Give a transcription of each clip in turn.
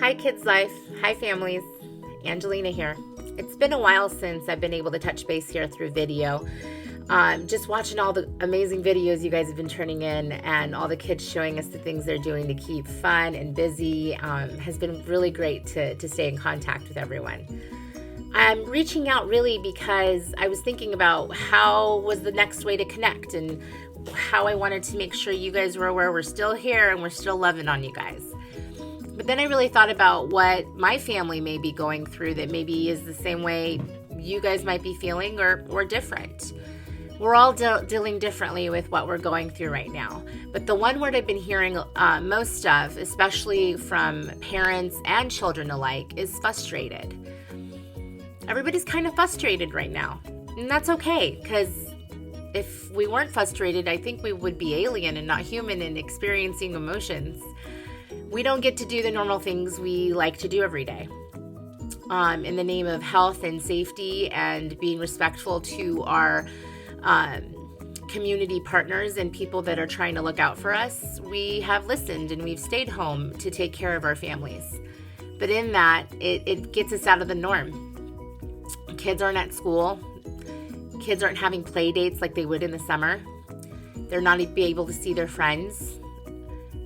Hi, Kids Life. Hi, Families. Angelina here. It's been a while since I've been able to touch base here through video. Just watching all the amazing videos you guys have been turning in and all the kids showing us the things they're doing to keep fun and busy has been really great to stay in contact with everyone. I'm reaching out really because I was thinking about how was the next way to connect and how I wanted to make sure you guys were aware we're still here and we're still loving on you guys. But then I really thought about what my family may be going through that maybe is the same way you guys might be feeling or different. We're all dealing differently with what we're going through right now. But the one word I've been hearing most of, especially from parents and children alike, is frustrated. Everybody's kind of frustrated right now. And that's okay, because if we weren't frustrated, I think we would be alien and not human and experiencing emotions. We don't get to do the normal things we like to do every day. In the name of health and safety and being respectful to our community partners and people that are trying to look out for us, we have listened and we've stayed home to take care of our families. But in that, it gets us out of the norm. Kids aren't at school. Kids aren't having play dates like they would in the summer. They're not be able to see their friends.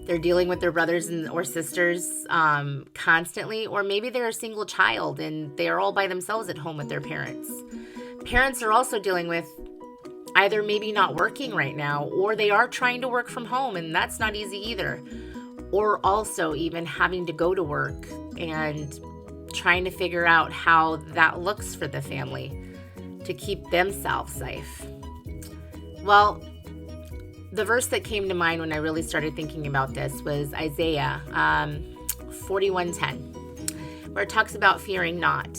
They're dealing with their brothers or sisters constantly, or maybe they're a single child and they're all by themselves at home with their parents. Parents are also dealing with either maybe not working right now, or they are trying to work from home, and that's not easy either. Or also even having to go to work and trying to figure out how that looks for the family to keep themselves safe. Well, the verse that came to mind when I really started thinking about this was Isaiah 41:10, where it talks about fearing not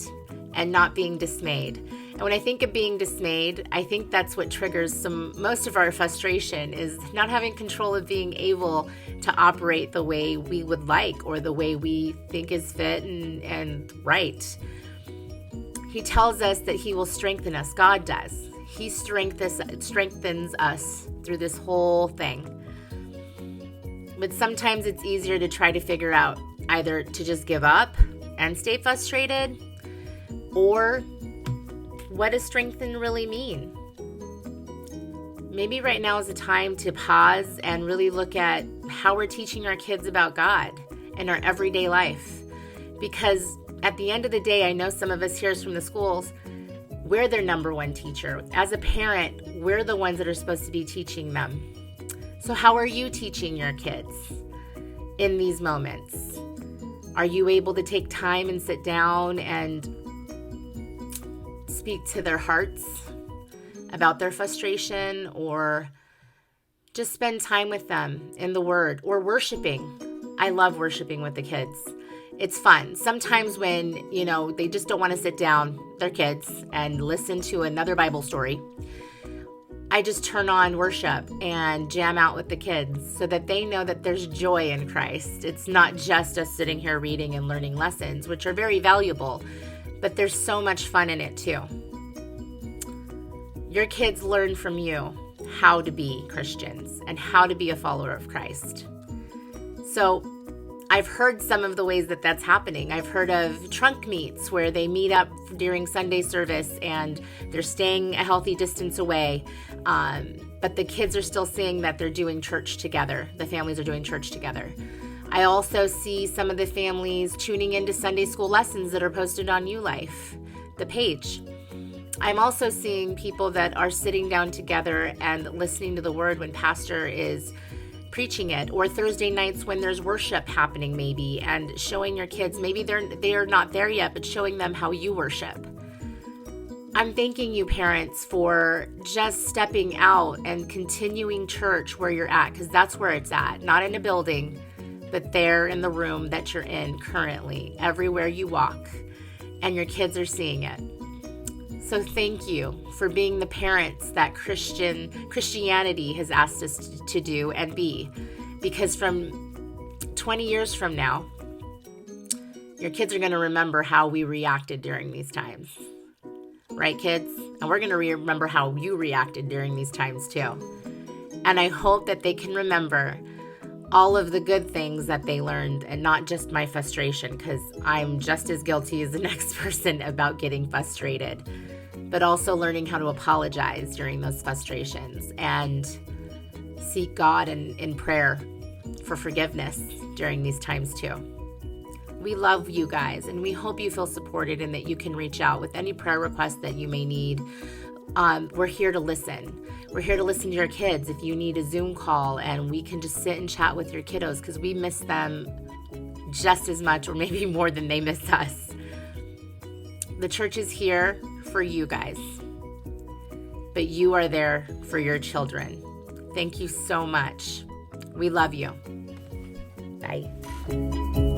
and not being dismayed. And when I think of being dismayed, I think that's what triggers most of our frustration, is not having control of being able to operate the way we would like or the way we think is fit and right. He tells us that he will strengthen us. God does. He strengthens us through this whole thing. But sometimes it's easier to try to figure out either to just give up and stay frustrated, or what does strengthen really mean? Maybe right now is the time to pause and really look at how we're teaching our kids about God in our everyday life. Because at the end of the day, I know some of us here from the schools, we're their number one teacher. As a parent, we're the ones that are supposed to be teaching them. So how are you teaching your kids in these moments? Are you able to take time and sit down and speak to their hearts about their frustration, or just spend time with them in the Word, or worshiping? I love worshiping with the kids. It's fun. Sometimes when, they just don't want to sit down, their kids, and listen to another Bible story, I just turn on worship and jam out with the kids so that they know that there's joy in Christ. It's not just us sitting here reading and learning lessons, which are very valuable, but there's so much fun in it too. Your kids learn from you how to be Christians and how to be a follower of Christ. So I've heard some of the ways that that's happening. I've heard of trunk meets where they meet up during Sunday service and they're staying a healthy distance away, but the kids are still seeing that they're doing church together. The families are doing church together. I also see some of the families tuning into Sunday school lessons that are posted on YouLife, the page. I'm also seeing people that are sitting down together and listening to the word when pastor is preaching it, or Thursday nights when there's worship happening maybe, and showing your kids, maybe they're not there yet, but showing them how you worship. I'm thanking you, parents, for just stepping out and continuing church where you're at, because that's where it's at, not in a building, but there in the room that you're in currently, everywhere you walk, and your kids are seeing it. So thank you for being the parents that Christianity has asked us to do and be, because from 20 years from now, your kids are going to remember how we reacted during these times. Right, kids? And we're going to remember how you reacted during these times too. And I hope that they can remember all of the good things that they learned and not just my frustration, because I'm just as guilty as the next person about getting frustrated, but also learning how to apologize during those frustrations and seek God in prayer for forgiveness during these times too. We love you guys, and we hope you feel supported and that you can reach out with any prayer requests that you may need. We're here to listen. We're here to listen to your kids if you need a Zoom call, and we can just sit and chat with your kiddos because we miss them just as much or maybe more than they miss us. The church is here for you guys, but you are there for your children. Thank you so much. We love you. Bye.